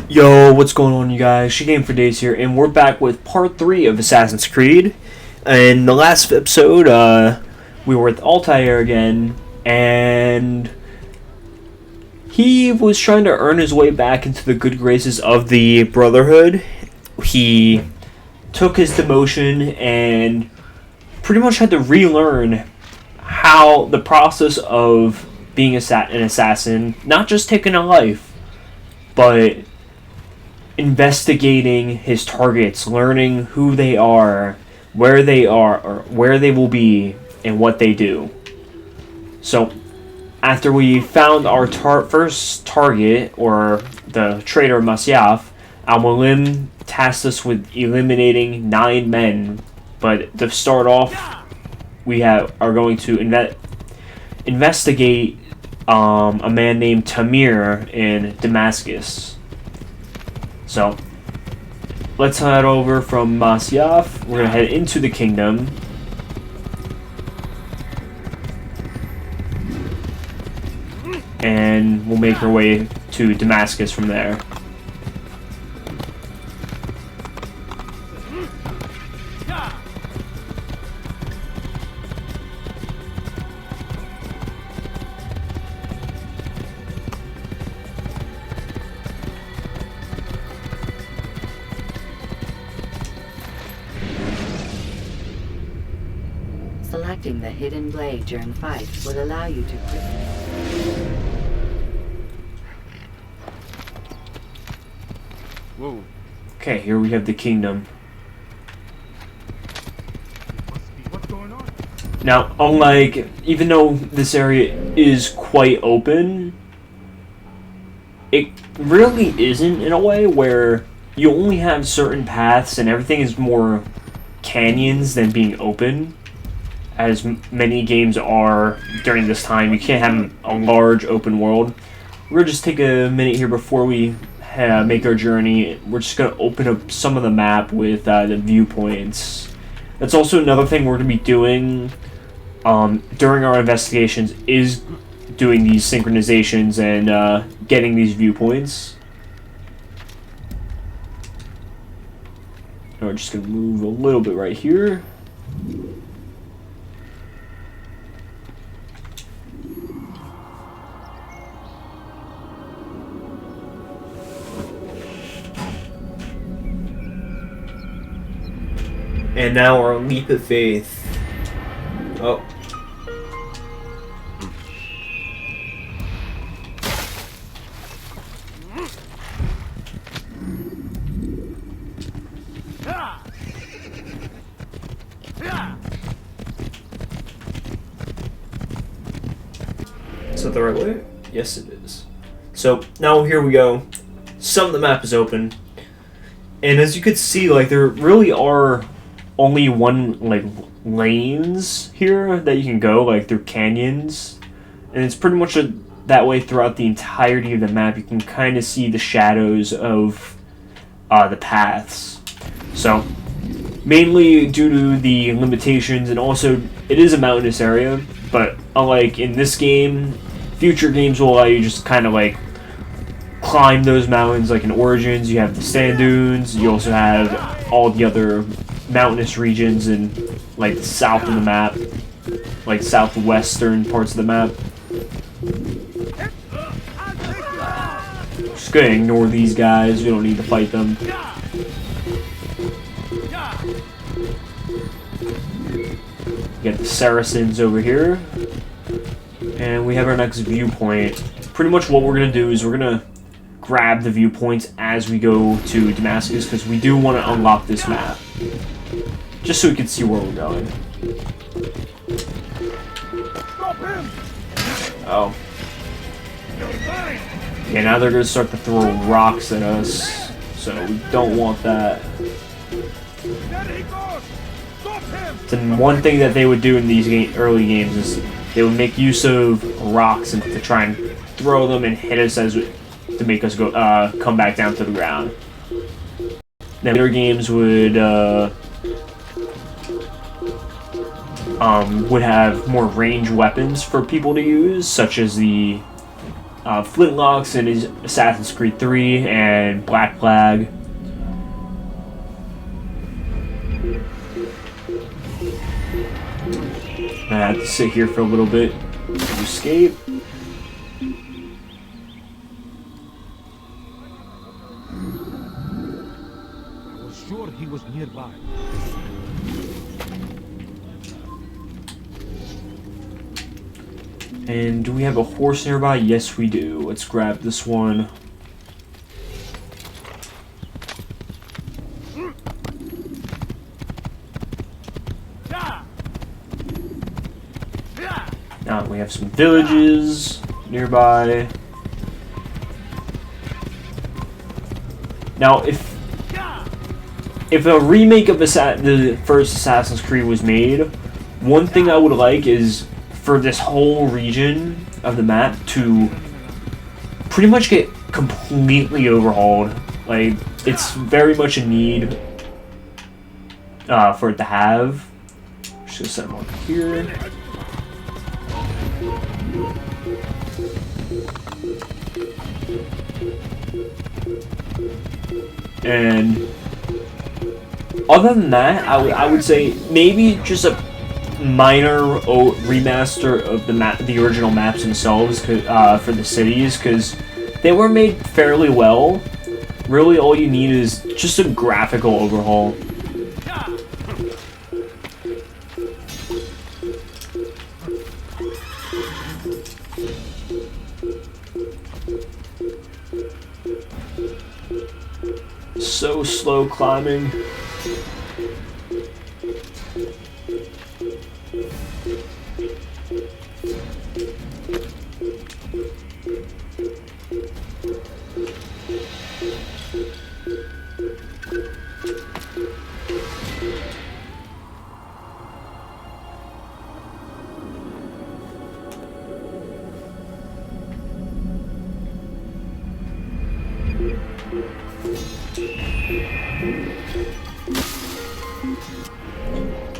Yo, what's going on, you guys? She Game for Days here, and we're back with part 3 of Assassin's Creed. In the last episode, we were with Altair again, and he was trying to earn his way back into the good graces of the Brotherhood. He took his demotion and pretty much had to relearn how the process of being an assassin, not just taking a life, but investigating his targets, learning who they are, or where they will be, and what they do. So, after we found our first target, or the traitor Masyaf, Al-Mulim tasked us with eliminating 9 men. But to start off, we are going to investigate a man named Tamir in Damascus. So, let's head over from Masyaf. We're going to head into the kingdom. And we'll make our way to Damascus from there. Selecting the hidden blade during fight will allow you to quickly. Whoa. Okay, here we have the kingdom. What's going on? Now, unlike, even though this area is quite open, it really isn't in a way where you only have certain paths and everything is more canyons than being open, as many games are during this time. You can't have a large open world. We'll just take a minute here before we make our journey. We're just going to open up some of the map with the viewpoints. That's also another thing we're going to be doing during our investigations, is doing these synchronizations and getting these viewpoints. And we're just going to move a little bit right here. And now our leap of faith. Oh. Is that the right way? Yes, it is. So, now here we go. Some of the map is open. And as you can see, like, there really are only lanes here that you can go, like, through canyons, and it's pretty much that way throughout the entirety of the map. You can kind of see the shadows of the paths. So, mainly due to the limitations, and also it is a mountainous area, but unlike in this game, future games will allow you just kind of like climb those mountains. Like in Origins, you have the sand dunes, you also have all the other mountainous regions in like the south of the map, like southwestern parts of the map. Just gonna ignore these guys, we don't need to fight them. We got the Saracens over here, and we have our next viewpoint. Pretty much what we're gonna do is we're gonna grab the viewpoints as we go to Damascus, because we do want to unlock this map, just so we can see where we're going. Oh. Yeah, now they're going to start to throw rocks at us, so we don't want that. And one thing that they would do in these early games is they would make use of rocks and to try and throw them and hit us to make us go come back down to the ground. Now, later games would have more ranged weapons for people to use, such as the flintlocks in his Assassin's Creed 3 and Black Flag. I had to sit here for a little bit to escape. I was sure he was nearby. And do we have a horse nearby? Yes, we do. Let's grab this one. Now we have some villages nearby. Now, if a remake of the first Assassin's Creed was made, one thing I would like is for this whole region of the map to pretty much get completely overhauled. Like, it's very much a need for it to have. Just gonna set one here. And other than that, I would say maybe just a minor remaster of the original maps themselves for the cities, because they were made fairly well. Really, all you need is just a graphical overhaul. So slow climbing.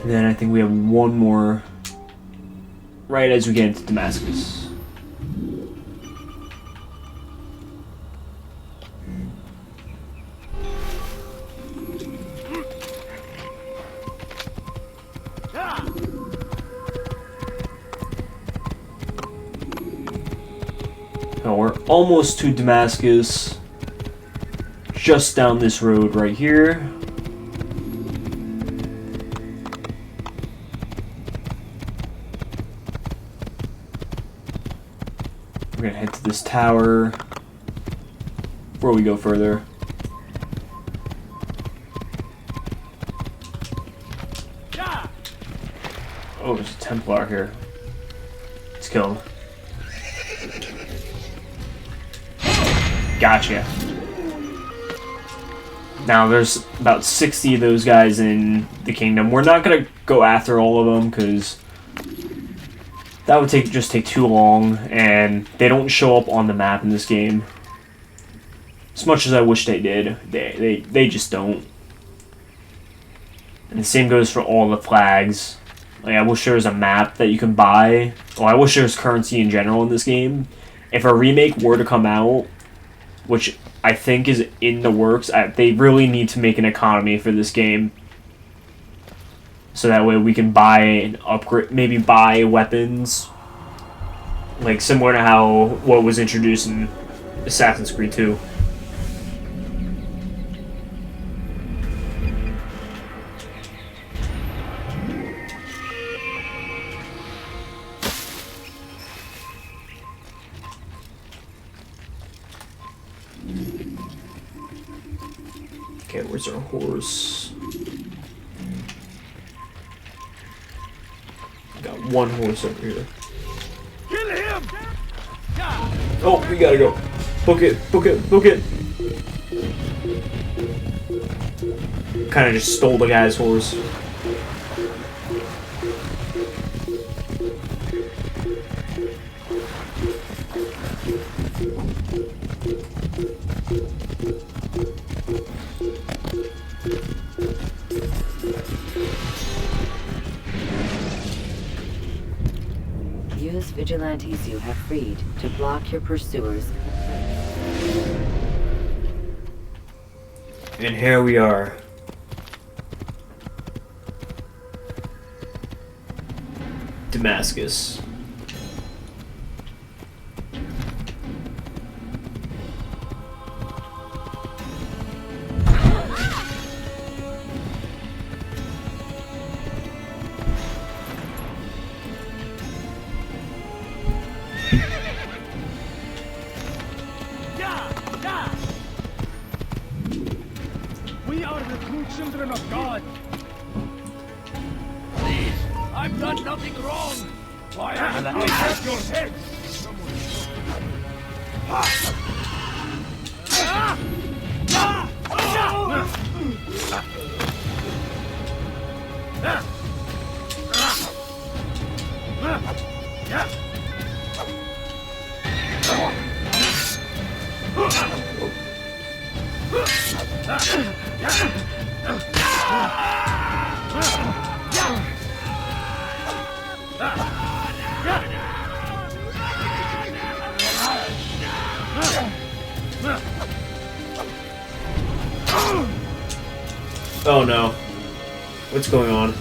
And then I think we have one more right as we get into Damascus. So we're almost to Damascus. Just down this road right here. We're gonna head to this tower before we go further. Oh, there's a Templar here. Let's kill him. Gotcha. Now, there's about 60 of those guys in the kingdom. We're not going to go after all of them, because that would just take too long, and they don't show up on the map in this game. As much as I wish they did, they just don't. And the same goes for all the flags. Like, I wish there was a map that you can buy. Well, I wish there was currency in general in this game. If a remake were to come out, which I think is in the works, they really need to make an economy for this game. So that way we can buy and upgrade, maybe buy weapons. Like, similar to what was introduced in Assassin's Creed 2. Okay, where's our horse? Got one horse over here. Kill him! Oh, we gotta go. Book it, book it, book it. Kinda just stole the guy's horse. Use vigilantes you have freed to block your pursuers. And here we are. Damascus. We are the true children of God. Please, I've done nothing wrong. Why haven't I had your head? Oh no. What's going on?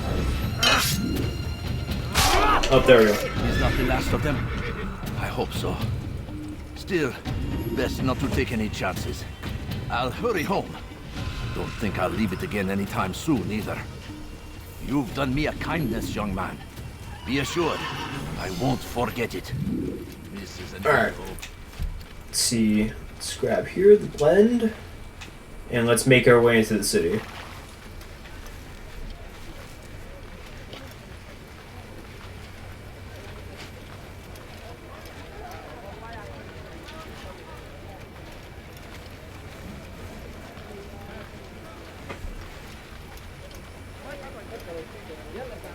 Oh, there we go. Is not the last of them? I hope so. Still, best not to take any chances. I'll hurry home. Don't think I'll leave it again anytime soon, either. You've done me a kindness, young man. Be assured, I won't forget it. This is an Alright. Let's see. Let's grab here the blend. And let's make our way into the city.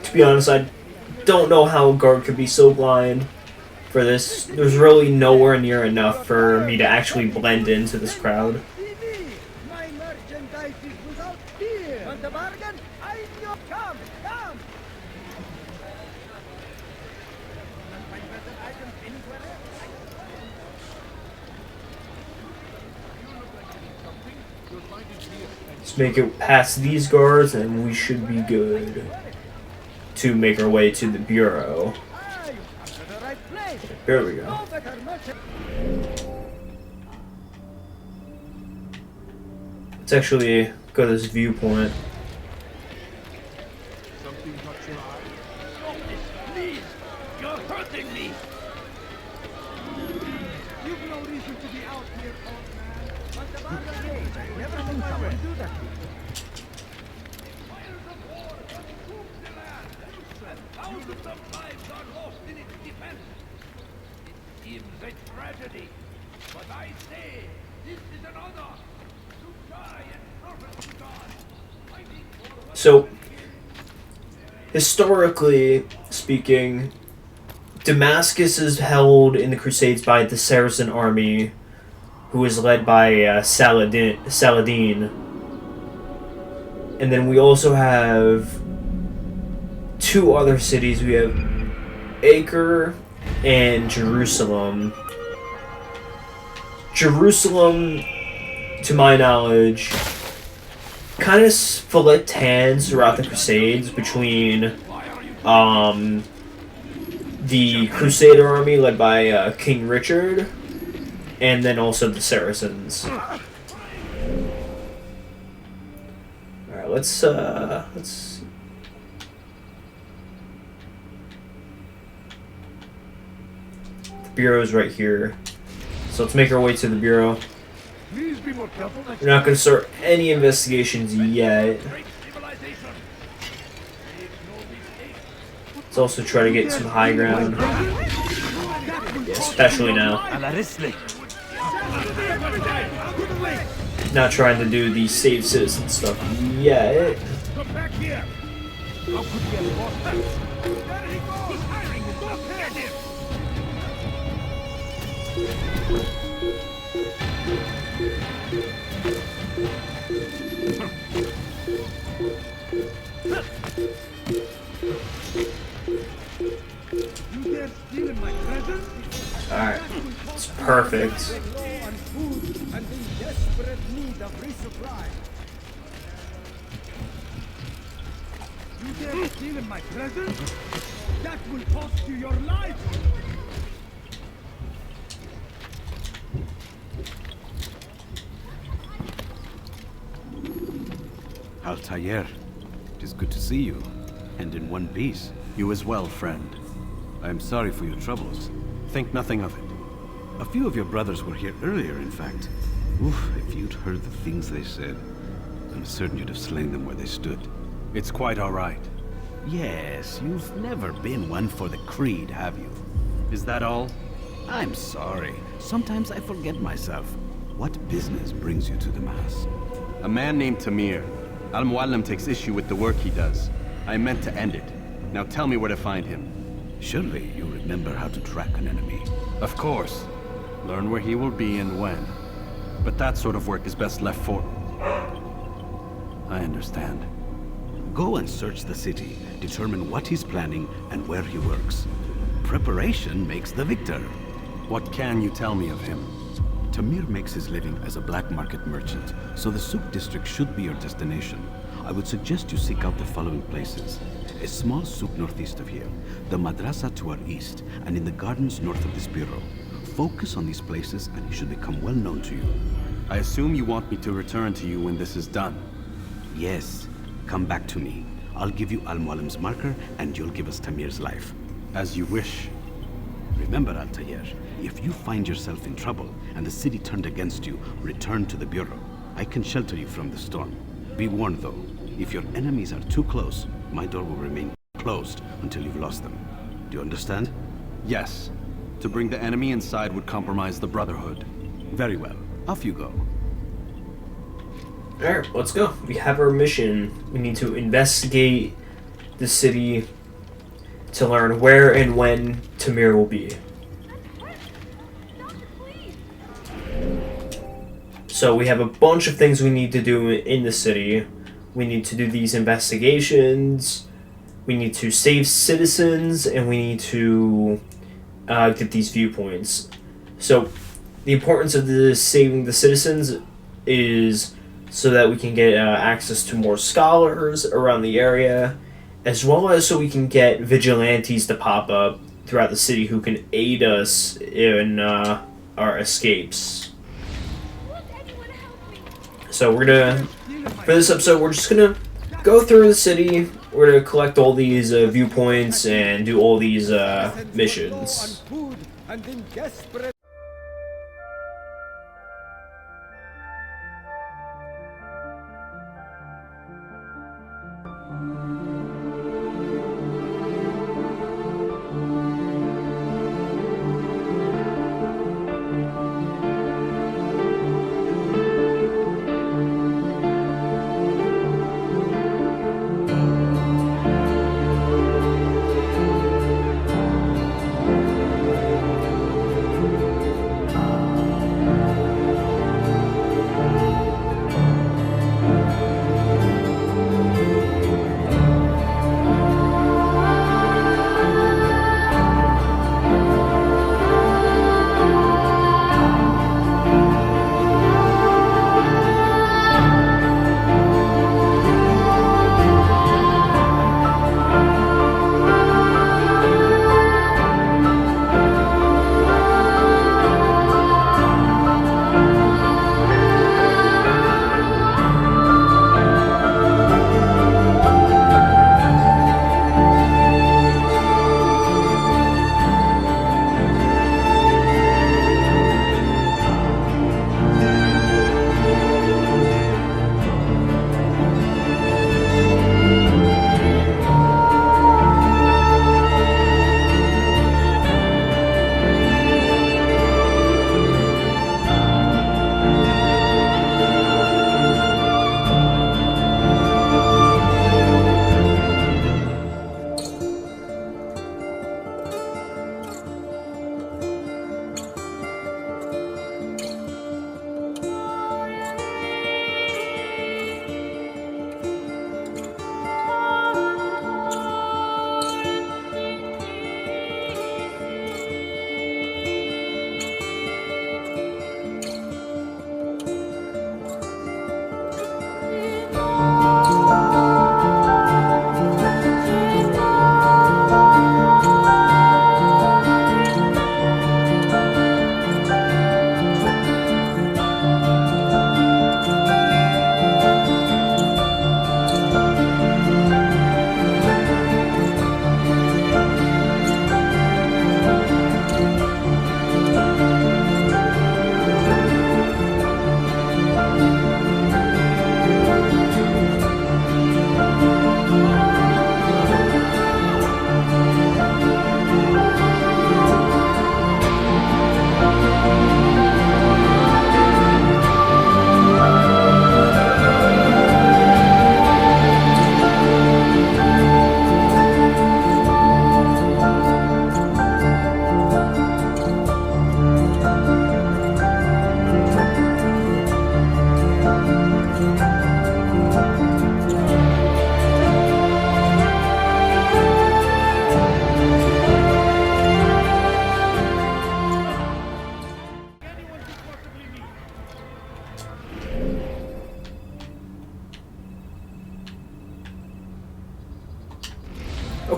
To be honest, I don't know how a guard could be so blind for this. There's really nowhere near enough for me to actually blend into this crowd. My merchandise is without fear. Want a bargain? I know. Come, come. Let's make it past these guards and we should be good to make our way to the bureau. There we go. Let's actually go to this viewpoint. Something caught your eye? Stop this, please! You're hurting me! You've no reason to be out here, old man. Want a bargain? Never seen someone do that. Thousands of lives are lost in its defense. It seems a tragedy, but I say this is an honor to die in service to God. Fighting for So, historically speaking, Damascus is held in the Crusades by the Saracen army, who is led by Saladin. And then we also have two other cities. We have Acre and Jerusalem. Jerusalem, to my knowledge, kind of split hands throughout the Crusades between the Crusader army led by King Richard, and then also the Saracens. All right, let's. The bureau's right here, so let's make our way to the bureau. Please be more careful. We're not going to start any investigations yet. Great civilization. Make no mistake. Let's also try to get some high ground, especially now. Not trying to do the save citizen stuff yet. Come back here. How could he have lost that? There he goes. Firing. Look at him. You dare steal my treasure? Perfect. Low on food and in desperate need of resupply. You dare steal in my presence? That will cost you your life! Altair, it is good to see you, and in one piece. You as well, friend. I am sorry for your troubles. Think nothing of it. A few of your brothers were here earlier, in fact. Oof, if you'd heard the things they said, I'm certain you'd have slain them where they stood. It's quite all right. Yes, you've never been one for the creed, have you? Is that all? I'm sorry. Sometimes I forget myself. What business brings you to Damascus? A man named Tamir. Al-Muallim takes issue with the work he does. I meant to end it. Now tell me where to find him. Surely you remember how to track an enemy. Of course. Learn where he will be and when. But that sort of work is best left for... I understand. Go and search the city, determine what he's planning and where he works. Preparation makes the victor. What can you tell me of him? Tamir makes his living as a black market merchant, so the souk district should be your destination. I would suggest you seek out the following places. A small souk northeast of here, the madrasa to our east, and in the gardens north of this bureau. Focus on these places and he should become well known to you. I assume you want me to return to you when this is done. Yes, come back to me. I'll give you Al-Mualim's marker and you'll give us Tamir's life. As you wish. Remember, Altair, if you find yourself in trouble and the city turned against you, return to the bureau. I can shelter you from the storm. Be warned though, if your enemies are too close, my door will remain closed until you've lost them. Do you understand? Yes. To bring the enemy inside would compromise the Brotherhood. Very well. Off you go. Alright, let's go. We have our mission. We need to investigate the city to learn where and when Tamir will be. So we have a bunch of things we need to do in the city. We need to do these investigations. We need to save citizens, and we need to get these viewpoints. So the importance of saving the citizens is so that we can get access to more scholars around the area, as well as so we can get vigilantes to pop up throughout the city who can aid us in our escapes. So we're gonna, for this episode, we're just gonna go through the city. We're gonna collect all these viewpoints and do all these missions. Low on food and in desperate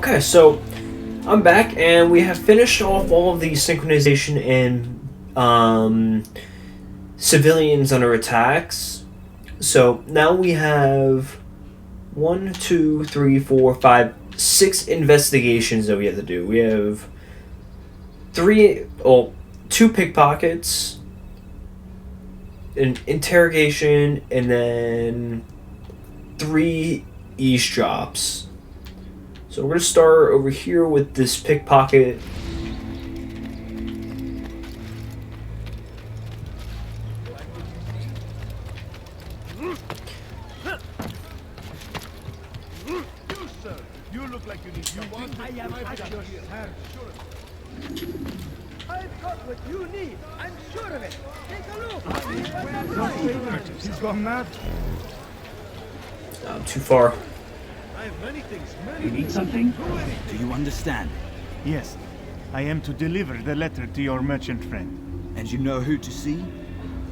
Okay, so I'm back, and we have finished off all of the synchronization and civilians under attacks. So now we have 1, 2, 3, 4, 5, 6 investigations that we have to do. We have 2 pickpockets, an interrogation, and then 3 eavesdrops. So we're going to start over here with this pickpocket. You, sir, you look like you need someone. I am at your service. I've got what you need. I'm sure of it. Take a look. He's gone mad. Too far. I have many things. You need something? Do you understand? Yes. I am to deliver the letter to your merchant friend. And you know who to see?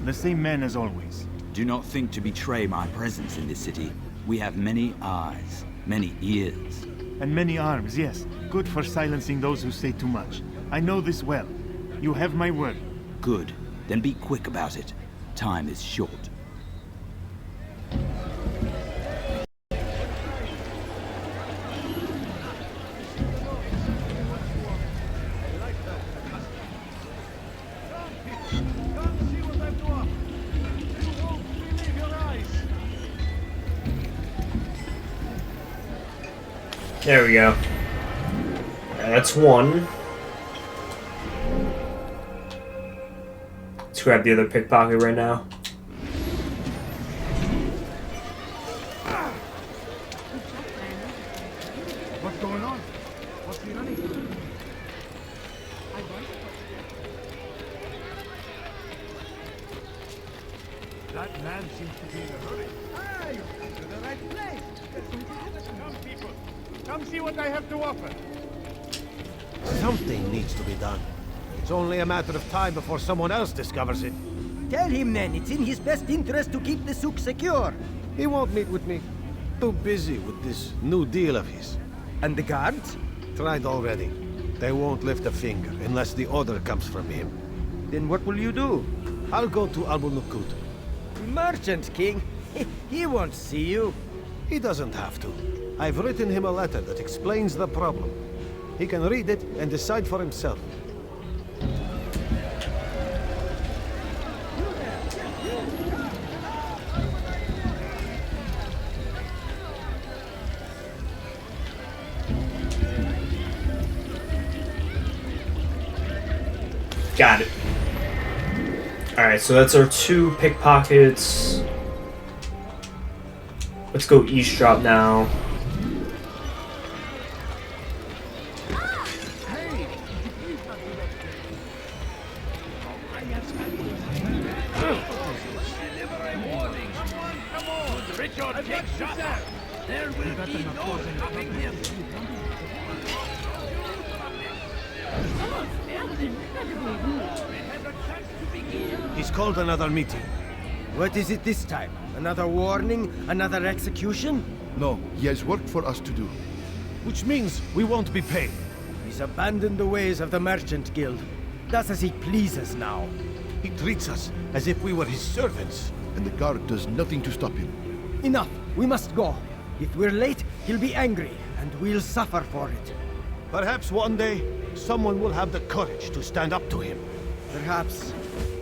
The same man as always. Do not think to betray my presence in this city. We have many eyes, many ears. And many arms, yes. Good for silencing those who say too much. I know this well. You have my word. Good. Then be quick about it. Time is short. There we go. That's one. Let's grab the other pickpocket right now. What's going on? What's he running? That man seems to be in a hurry. Ah, you came to the right place. Come, people. Come see what I have to offer. Something needs to be done. It's only a matter of time before someone else discovers it. Tell him then it's in his best interest to keep the souk secure. He won't meet with me. Too busy with this new deal of his. And the guards? Tried already. They won't lift a finger unless the order comes from him. Then what will you do? I'll go to Albunukut. Merchant King? He won't see you. He doesn't have to. I've written him a letter that explains the problem. He can read it and decide for himself. Got it. Alright, so that's our 2 pickpockets. Let's go eavesdrop now. Richard, take shot. There will be no stopping him. He's called another meeting. What is it this time? Another warning? Another execution? No, he has work for us to do. Which means we won't be paid. He's abandoned the ways of the Merchant Guild. Does as he pleases now. He treats us as if we were his servants. And the guard does nothing to stop him. Enough! We must go. If we're late, he'll be angry, and we'll suffer for it. Perhaps one day, someone will have the courage to stand up to him. Perhaps.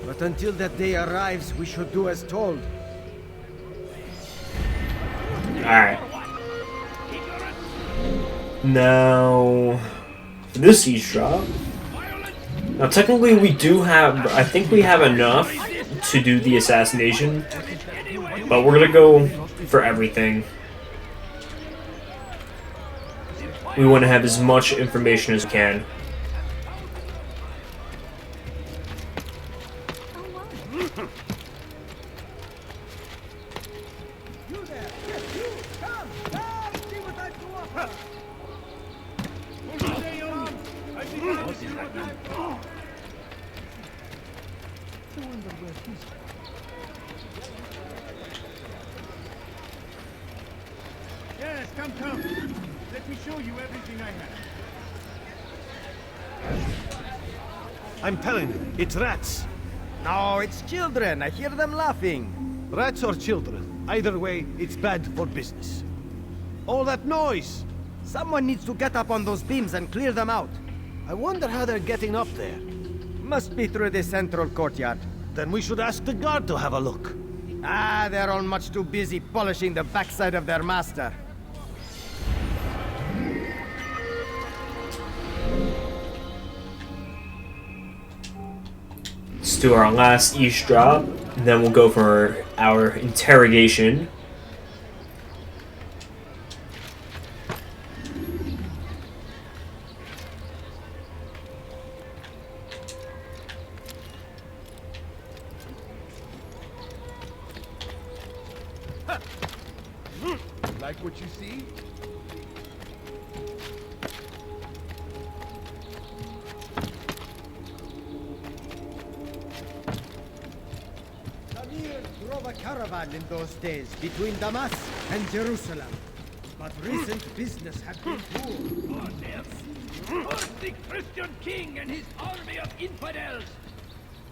But until that day arrives, we should do as told. Alright. Now, for this eavesdrop. Now, technically, we do have. I think we have enough to do the assassination. But we're gonna go for everything. We want to have as much information as we can. You there! Yes, you! Come! Come! See what I've to offer! Stay on. I think I see what I've got. Yes, come. Let me show you everything I have. I'm telling you, it's rats. No, it's children. I hear them laughing. Rats or children. Either way, it's bad for business. All that noise! Someone needs to get up on those beams and clear them out. I wonder how they're getting up there. Must be through the central courtyard. Then we should ask the guard to have a look. Ah, they're all much too busy polishing the backside of their master. Let's do our last eavesdrop, and then we'll go for our interrogation. Like what you see? Tamir drove a caravan in those days between Damascus and Jerusalem. But recent business had been poor. Oh, yes. The Christian king and his army of infidels.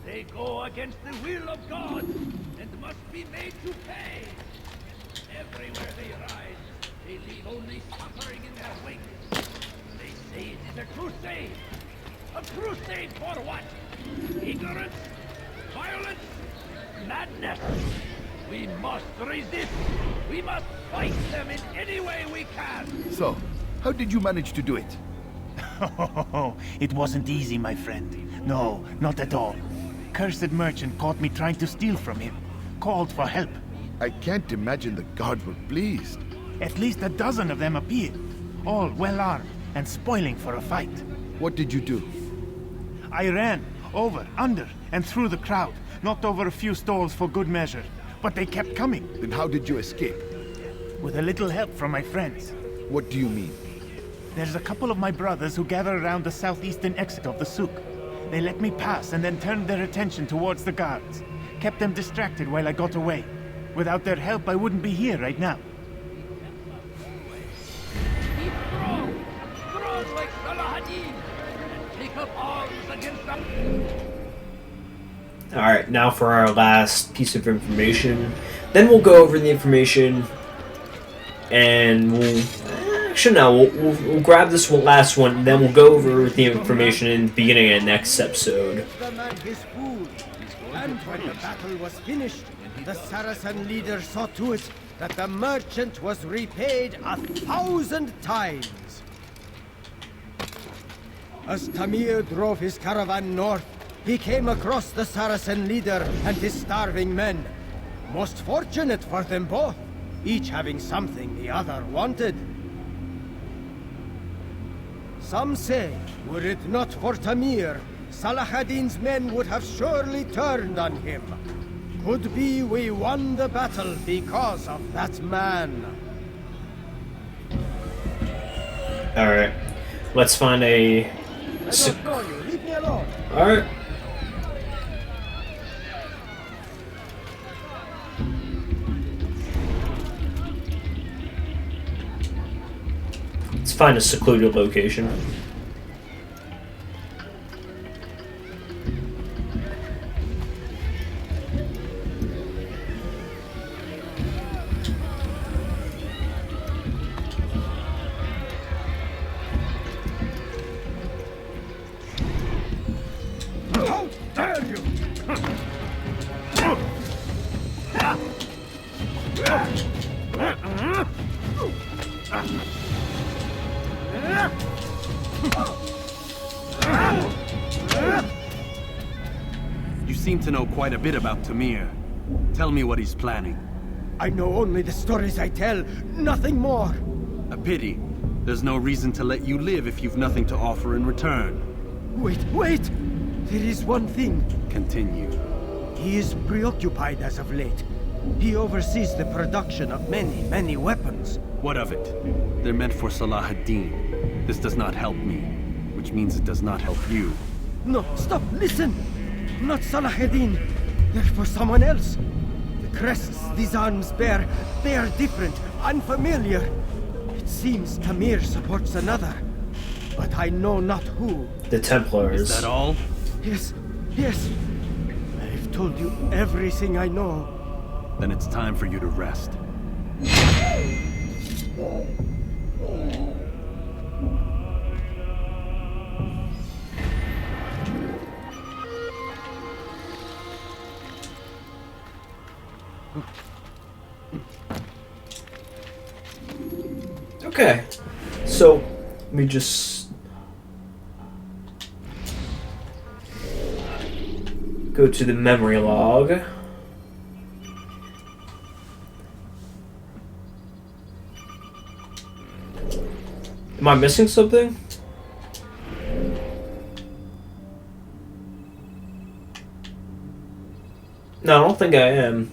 They go against the will of God and must be made to pay. Everywhere they rise, they leave only suffering in their wake. They say it is a crusade. A crusade for what? Ignorance? Violence? Madness? We must resist. We must fight them in any way we can. So, how did you manage to do it? It wasn't easy, my friend. No, not at all. Cursed merchant caught me trying to steal from him. Called for help. I can't imagine the guards were pleased. At least a dozen of them appeared. All well armed and spoiling for a fight. What did you do? I ran over, under, and through the crowd. Knocked over a few stalls for good measure. But they kept coming. Then how did you escape? With a little help from my friends. What do you mean? There's a couple of my brothers who gather around the southeastern exit of the souk. They let me pass and then turned their attention towards the guards. Kept them distracted while I got away. Without their help, I wouldn't be here right now. Be strong. Strong like Salah-ad-Din. And take up arms against them. Alright, now for our last piece of information. Then we'll go over the information, and we'll... Actually, no, we'll grab this last one, and then we'll go over the information in the beginning of the next episode. The man his food. And when the battle was finished, the Saracen leader saw to it that the merchant was repaid 1,000 times. As Tamir drove his caravan north, he came across the Saracen leader and his starving men. Most fortunate for them both, each having something the other wanted. Some say, were it not for Tamir, Salah-ad-Din's men would have surely turned on him. Could be we won the battle because of that man. Alright, let's find a... I don't know you, leave me alone. Alright. Let's find a secluded location. How dare you! You seem to know quite a bit about Tamir. Tell me what he's planning. I know only the stories I tell, nothing more. A pity. There's no reason to let you live if you've nothing to offer in return. Wait! There is one thing. Continue. He is preoccupied as of late. He oversees the production of many weapons. What of it? They're meant for Salah-ad-Din. This does not help me, which means it does not help you. No, stop, listen! Not Salah-ad-Din. They're for someone else. The crests these arms bear, they are different, unfamiliar. It seems Tamir supports another, but I know not who. The Templars. Is that all? Yes, yes. I've told you everything I know. Then it's time for you to rest. Okay, so let me just go to the memory log. Am I missing something? No, I don't think I am.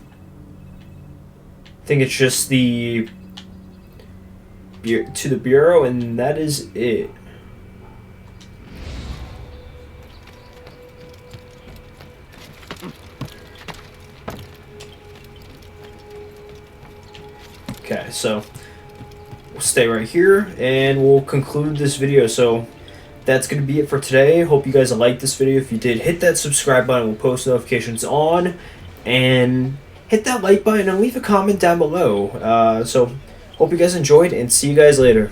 I think it's just the to the bureau, and that is it. Okay, so we'll stay right here and we'll conclude this video. So that's going to be it for today. Hope you guys liked this video. If you did, hit that subscribe button with post notifications on, and hit that like button and leave a comment down below. So hope you guys enjoyed, and see you guys later.